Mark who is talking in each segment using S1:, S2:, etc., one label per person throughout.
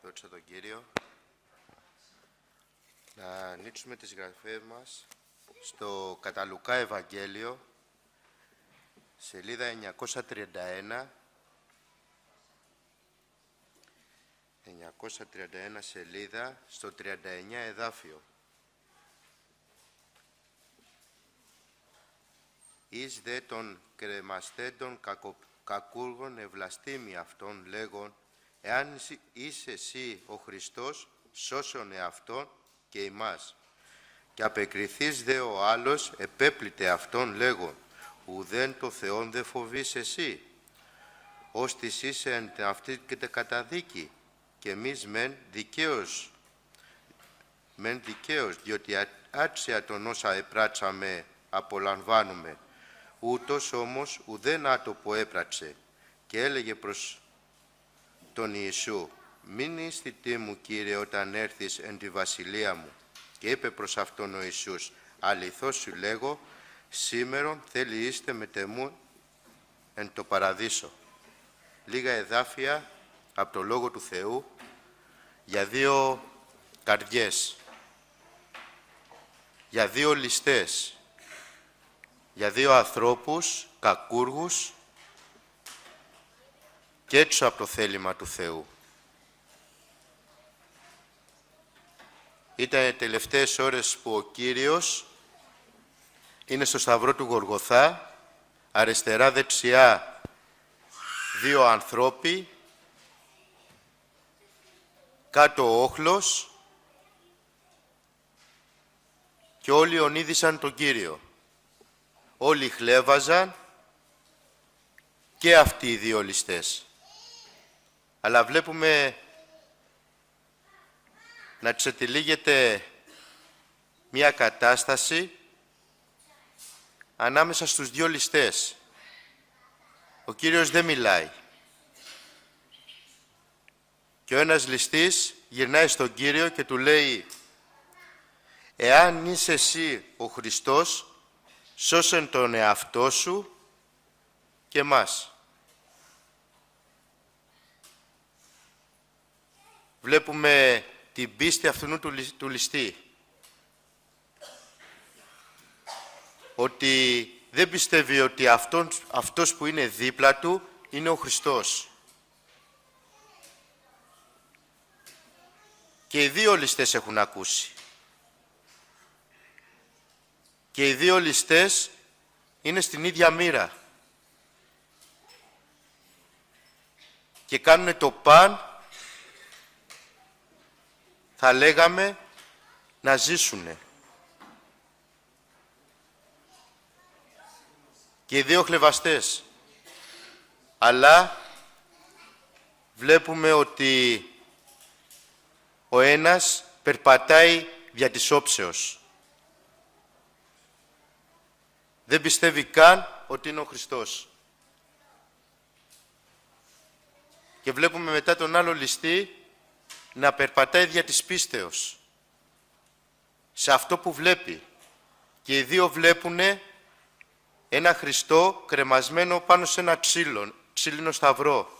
S1: Δόξα τον Κύριο. Να ανοίξουμε τις γραφές μας στο κατά Λουκά Ευαγγέλιο, σελίδα 931. 931 σελίδα, στο 39 εδάφιο. Εις δε των κρεμαστέντων κακούργων ευλαστήμη αυτών λέγον, εάν είσαι εσύ ο Χριστός, σώσον εαυτόν και ημάς. Και απεκριθείς δε ο άλλος, επέπλητε αυτόν λέγον, ουδέν το Θεόν δε φοβείς εσύ, ώστις είσαι εν αυτή και τε καταδίκη, και εμείς μεν δικαίως, διότι άξια τον όσα επράτσαμε απολαμβάνουμε. Ούτως όμως ουδέν άτοπο έπραξε, και έλεγε προς τον Ιησού, μην ίστητή μου, Κύριε, όταν έρθεις εν τη βασιλεία μου. Και είπε προς αυτόν ο Ιησούς, αληθώς σου λέγω, σήμερον θέλει είστε με τεμού εν το παραδείσο. Λίγα εδάφια από το Λόγο του Θεού για δύο καρδιές, για δύο ληστές, για δύο ανθρώπους κακούργους και έξω από το θέλημα του Θεού. Ήταν οι τελευταίες ώρες που ο Κύριος είναι στο σταυρό του Γολγοθά, αριστερά δεξιά δύο ανθρώποι, κάτω ο όχλος, και όλοι ονείδησαν τον Κύριο. Όλοι χλέβαζαν, και αυτοί οι δύο ληστές. Αλλά βλέπουμε να ξετυλίγεται μια κατάσταση ανάμεσα στους δύο ληστές. Ο Κύριος δεν μιλάει. Και ο ένας ληστής γυρνάει στον Κύριο και του λέει, εάν είσαι εσύ ο Χριστός, σώσεν τον εαυτό σου και μας. Βλέπουμε την πίστη αυτού του ληστή. Ότι δεν πιστεύει ότι αυτός που είναι δίπλα του είναι ο Χριστός. Και οι δύο ληστές έχουν ακούσει. Και οι δύο ληστές είναι στην ίδια μοίρα. Και κάνουν το παν, θα λέγαμε, να ζήσουνε. Και οι δύο χλευαστές. Αλλά βλέπουμε ότι ο ένας περπατάει δια της όψεως. Δεν πιστεύει καν ότι είναι ο Χριστός. Και βλέπουμε μετά τον άλλο ληστή να περπατάει δια της πίστεως. Σε αυτό που βλέπει. Και οι δύο βλέπουνε ένα Χριστό κρεμασμένο πάνω σε ένα ξύλινο σταυρό.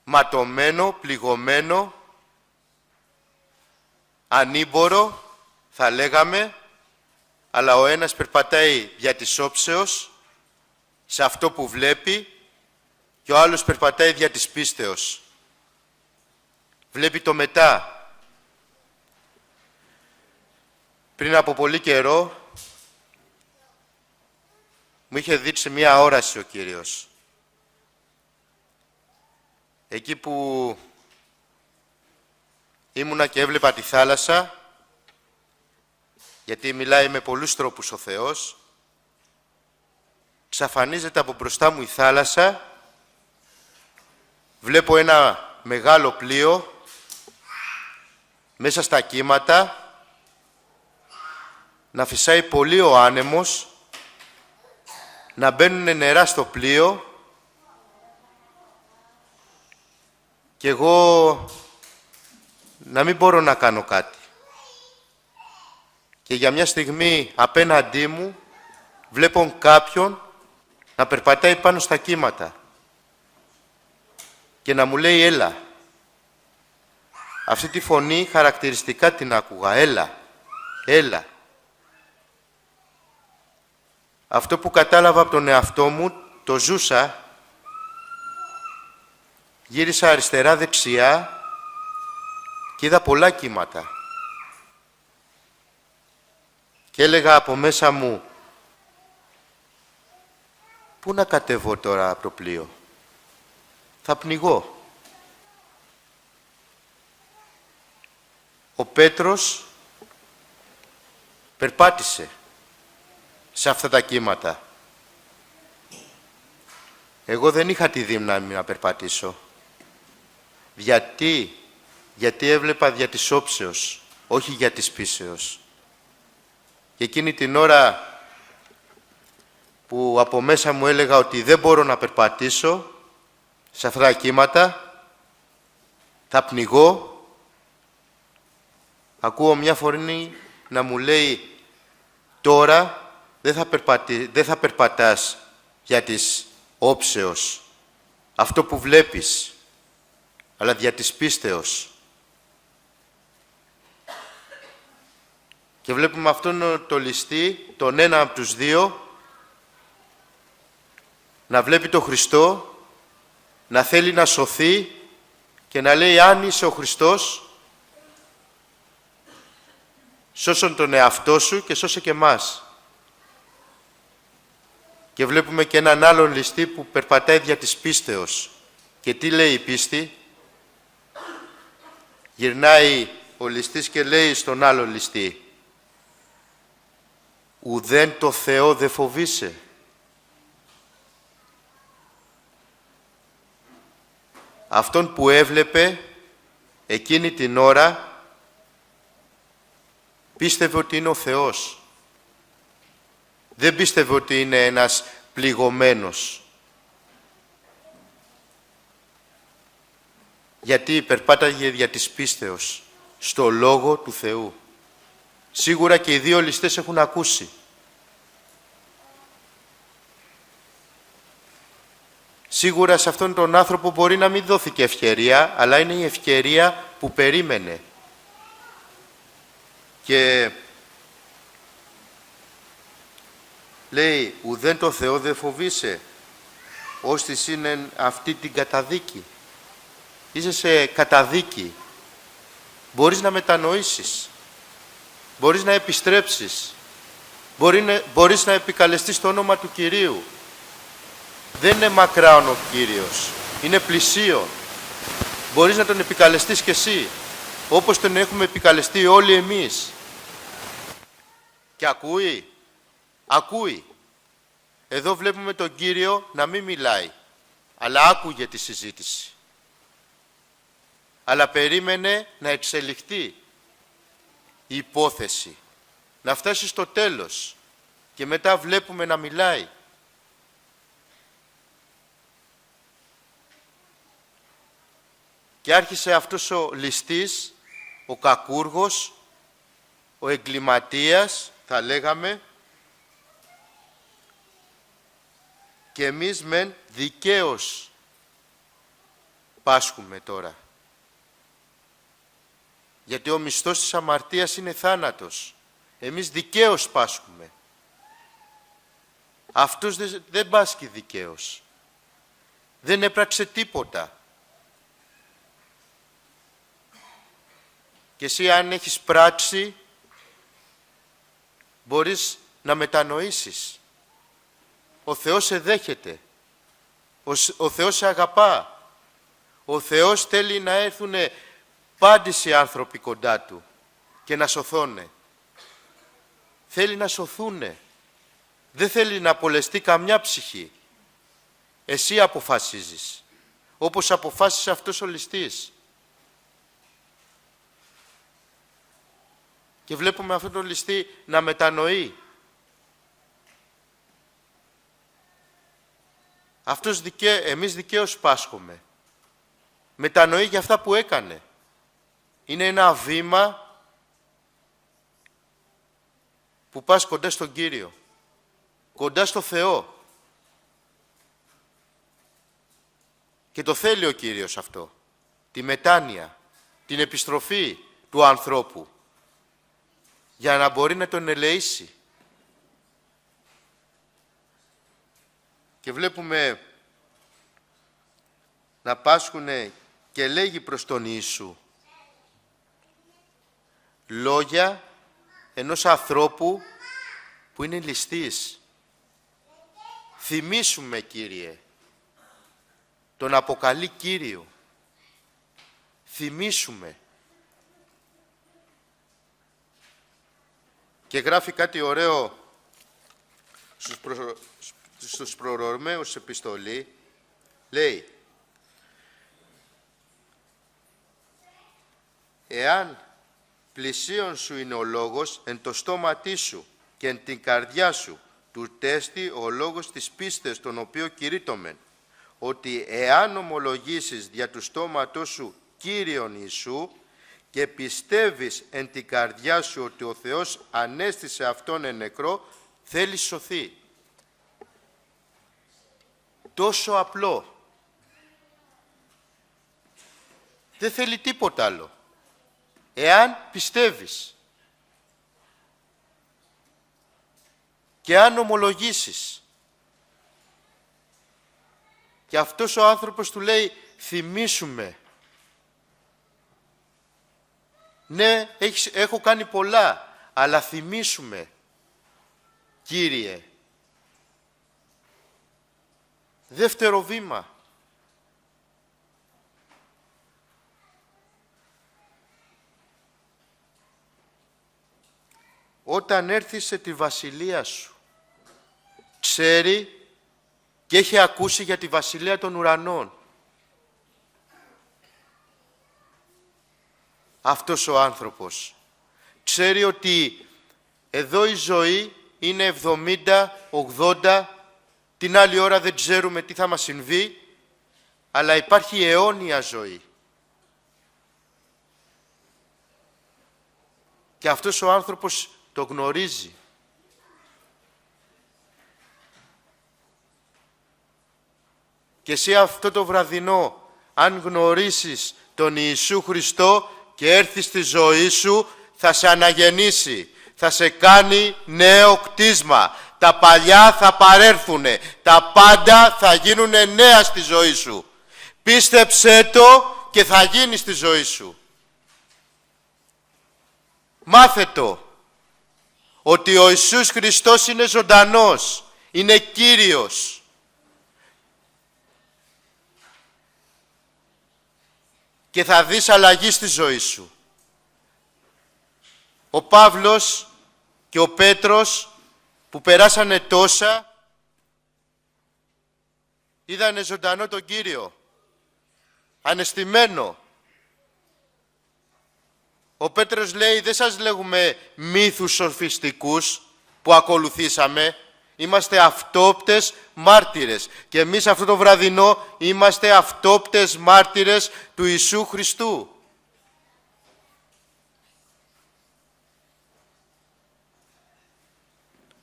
S1: Ματωμένο, πληγωμένο, ανήμπορο, θα λέγαμε, αλλά ο ένας περπατάει δια της όψεως, σε αυτό που βλέπει, και ο άλλος περπατάει δια της πίστεως. Βλέπει το μετά. Πριν από πολύ καιρό, μου είχε δείξει μία όραση ο Κύριος. Εκεί που ήμουνα και έβλεπα τη θάλασσα, γιατί μιλάει με πολλούς τρόπους ο Θεός, ξαφανίζεται από μπροστά μου η θάλασσα, βλέπω ένα μεγάλο πλοίο μέσα στα κύματα, να φυσάει πολύ ο άνεμος, να μπαίνουν νερά στο πλοίο, και εγώ να μην μπορώ να κάνω κάτι. Και για μια στιγμή απέναντί μου βλέπω κάποιον να περπατάει πάνω στα κύματα και να μου λέει έλα. Αυτή τη φωνή χαρακτηριστικά την άκουγα. Έλα, έλα. Αυτό που κατάλαβα από τον εαυτό μου, το ζούσα. Γύρισα αριστερά-δεξιά και είδα πολλά κύματα. Και έλεγα από μέσα μου, πού να κατεβώ τώρα από το πλοίο? Θα πνιγώ. Ο Πέτρος περπάτησε σε αυτά τα κύματα. Εγώ δεν είχα τη δύναμη να περπατήσω. Γιατί έβλεπα δια της όψεως, όχι για της πίσεως. Και εκείνη την ώρα που από μέσα μου έλεγα ότι δεν μπορώ να περπατήσω σε αυτά τα κύματα, θα πνιγώ, ακούω μια φωνή να μου λέει, τώρα δεν θα περπατάς για της όψεως, αυτό που βλέπεις, αλλά δια της πίστεως. Και βλέπουμε αυτόν το ληστή, τον ένα από τους δύο, να βλέπει τον Χριστό, να θέλει να σωθεί και να λέει, αν είσαι ο Χριστός, σώσον τον εαυτό σου και σώσε και εμάς. Και βλέπουμε και έναν άλλον ληστή που περπατάει δια της πίστεως. Και τι λέει η πίστη? Γυρνάει ο ληστής και λέει στον άλλο ληστή, ουδέν το Θεό δε φοβείσαι. Αυτόν που έβλεπε εκείνη την ώρα πίστευε ότι είναι ο Θεός. Δεν πίστευε ότι είναι ένας πληγωμένος. Γιατί περπάταγε δια της πίστεως στο Λόγο του Θεού. Σίγουρα και οι δύο ληστές έχουν ακούσει. Σίγουρα σε αυτόν τον άνθρωπο μπορεί να μην δόθηκε ευκαιρία, αλλά είναι η ευκαιρία που περίμενε. Και λέει, ουδέν το Θεό δεν φοβείσαι, ώστις είναι αυτή την καταδίκη. Είσαι σε καταδίκη. Μπορείς να μετανοήσεις. Μπορείς να επιστρέψεις. Μπορείς να επικαλεστείς το όνομα του Κυρίου. Δεν είναι μακράον ο Κύριος. Είναι πλησίον. Μπορείς να τον επικαλεστείς κι εσύ, όπως τον έχουμε επικαλεστεί όλοι εμείς. Και ακούει. Ακούει. Εδώ βλέπουμε τον Κύριο να μην μιλάει, αλλά άκουγε τη συζήτηση. Αλλά περίμενε να εξελιχθεί η υπόθεση, να φτάσει στο τέλος και μετά βλέπουμε να μιλάει. Και άρχισε αυτός ο ληστής, ο κακούργος, ο εγκληματίας, θα λέγαμε, και εμείς μεν δικαίως πάσχουμε τώρα. Γιατί ο μισθός της αμαρτίας είναι θάνατος. Εμείς δικαίως πάσχουμε. Αυτός δεν πάσχει δικαίως. Δεν έπραξε τίποτα. Και εσύ αν έχεις πράξει, μπορείς να μετανοήσεις. Ο Θεός σε δέχεται. Ο Θεός σε αγαπά. Ο Θεός θέλει να έρθουν πάντες οι άνθρωποι κοντά Του και να σωθώνε. Θέλει να σωθούνε. Δεν θέλει να απολεστεί καμιά ψυχή. Εσύ αποφασίζεις. Όπως αποφάσισε αυτός ο ληστής. Και βλέπουμε αυτόν τον ληστή να μετανοεί. Εμείς δικαίως πάσχουμε. Μετανοεί για αυτά που έκανε. Είναι ένα βήμα που πας κοντά στον Κύριο. Κοντά στο Θεό. Και το θέλει ο Κύριος αυτό. Τη μετάνοια. την επιστροφή του ανθρώπου για να μπορεί να τον ελεήσει. Και βλέπουμε να πάσχουνε και λέγει προς τον Ιησού λόγια ενός ανθρώπου που είναι ληστής. Θυμήσουμε, Κύριε, τον αποκαλεί Κύριο. Θυμήσουμε. Και γράφει κάτι ωραίο στους προρωμαίους επιστολή. Λέει, εάν πλησίον σου είναι ο λόγος εν το στόματί σου και εν την καρδιά σου, του τέστη ο λόγος της πίστης, τον οποίο κηρύττομεν, ότι εάν ομολογήσεις δια του στόματός σου Κύριον Ιησού και πιστεύεις εν την καρδιά σου ότι ο Θεός ανέστησε Αυτόν εν νεκρό, θέλεις σωθεί. Τόσο απλό. Δεν θέλει τίποτα άλλο. Εάν πιστεύεις και αν ομολογήσεις. Και αυτός ο άνθρωπος του λέει, θυμήσουμε. Ναι, έχω κάνει πολλά, αλλά θυμήσουμε, Κύριε. Δεύτερο βήμα. Όταν έρθει σε τη βασιλεία σου, ξέρει και έχει ακούσει για τη βασιλεία των ουρανών. Αυτός ο άνθρωπος ξέρει ότι εδώ η ζωή είναι 70, 80, την άλλη ώρα δεν ξέρουμε τι θα μας συμβεί, αλλά υπάρχει αιώνια ζωή. Και αυτός ο άνθρωπος το γνωρίζει. Και εσύ αυτό το βραδινό, αν γνωρίσεις τον Ιησού Χριστό και έρθει στη ζωή σου, θα σε αναγεννήσει, θα σε κάνει νέο κτίσμα. Τα παλιά θα παρέρθουνε, τα πάντα θα γίνουνε νέα στη ζωή σου. Πίστεψέ το και θα γίνει στη ζωή σου. Μάθε το, ότι ο Ιησούς Χριστός είναι ζωντανός, είναι Κύριος. Και θα δεις αλλαγή στη ζωή σου. Ο Παύλος και ο Πέτρος που περάσανε τόσα, είδανε ζωντανό τον Κύριο, ανεστημένο. Ο Πέτρος λέει, δεν σας λέγουμε μύθους σοφιστικούς που ακολουθήσαμε, είμαστε αυτόπτες μάρτυρες. Και εμείς αυτό το βραδινό είμαστε αυτόπτες μάρτυρες του Ιησού Χριστού.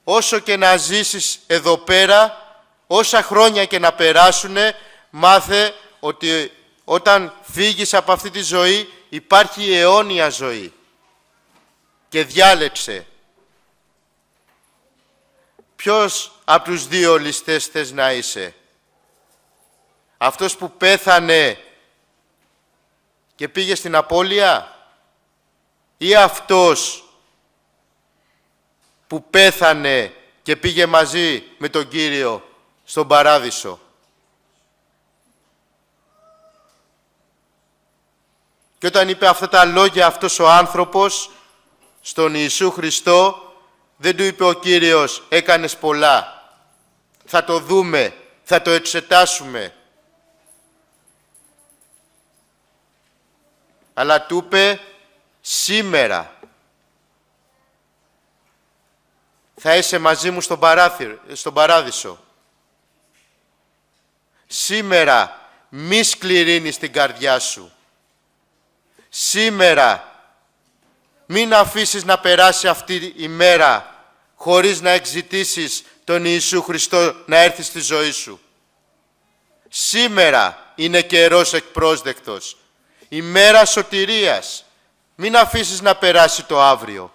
S1: Όσο και να ζήσεις εδώ πέρα, όσα χρόνια και να περάσουνε, μάθε ότι όταν φύγεις από αυτή τη ζωή υπάρχει αιώνια ζωή. Και διάλεξε. Ποιος από τους δύο ληστές θες να είσαι? Αυτός που πέθανε και πήγε στην απώλεια, ή αυτός που πέθανε και πήγε μαζί με τον Κύριο στον Παράδεισο? Και όταν είπε αυτά τα λόγια αυτός ο άνθρωπος στον Ιησού Χριστό, δεν του είπε ο Κύριος, έκανες πολλά, θα το δούμε, θα το εξετάσουμε. Αλλά του είπε, σήμερα θα είσαι μαζί μου στον Παράδεισο. Σήμερα μη σκληρύνεις την καρδιά σου. Σήμερα μην αφήσεις να περάσει αυτή η μέρα χωρίς να εξητήσεις τον Ιησού Χριστό να έρθει στη ζωή σου. Σήμερα είναι καιρός εκπρόσδεκτος. ημέρα σωτηρίας. Μην αφήσεις να περάσει το αύριο.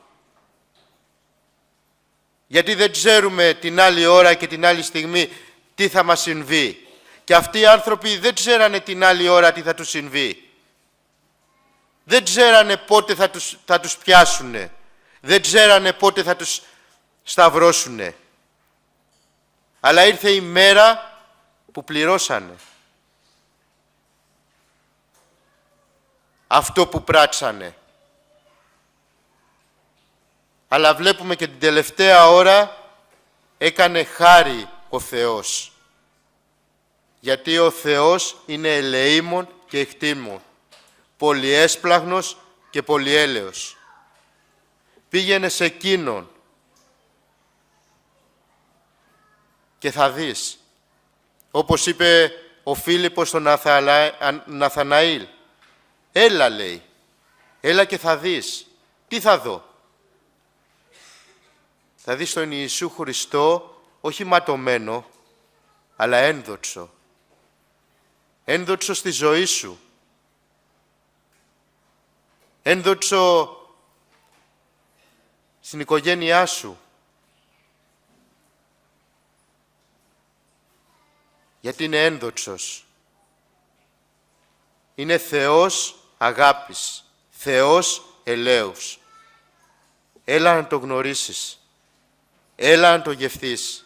S1: Γιατί δεν ξέρουμε την άλλη ώρα και την άλλη στιγμή τι θα μας συμβεί. Και αυτοί οι άνθρωποι δεν ξέρανε την άλλη ώρα τι θα τους συμβεί. Δεν ξέρανε πότε θα τους πιάσουνε. Δεν ξέρανε πότε θα τους σταυρώσουνε. Αλλά ήρθε η μέρα που πληρώσανε. Αυτό που πράξανε. Αλλά βλέπουμε και την τελευταία ώρα έκανε χάρη ο Θεός. Γιατί ο Θεός είναι ελεήμων και εκτίμων, πολυέσπλαγνος και πολυέλεος. Πήγαινε σε εκείνον και θα δεις. Όπως είπε ο Φίλιππος στον Ναθαναήλ. Έλα, λέει. Έλα και θα δεις. Τι θα δω? Θα δεις τον Ιησού Χριστό, όχι ματωμένο, αλλά ένδοξο. Ένδοξο στη ζωή σου. Ένδοξο στην οικογένειά σου. Γιατί είναι ένδοξος. Είναι Θεός αγάπης. Θεός ελέους. Έλα να το γνωρίσεις. Έλα να το γευθείς.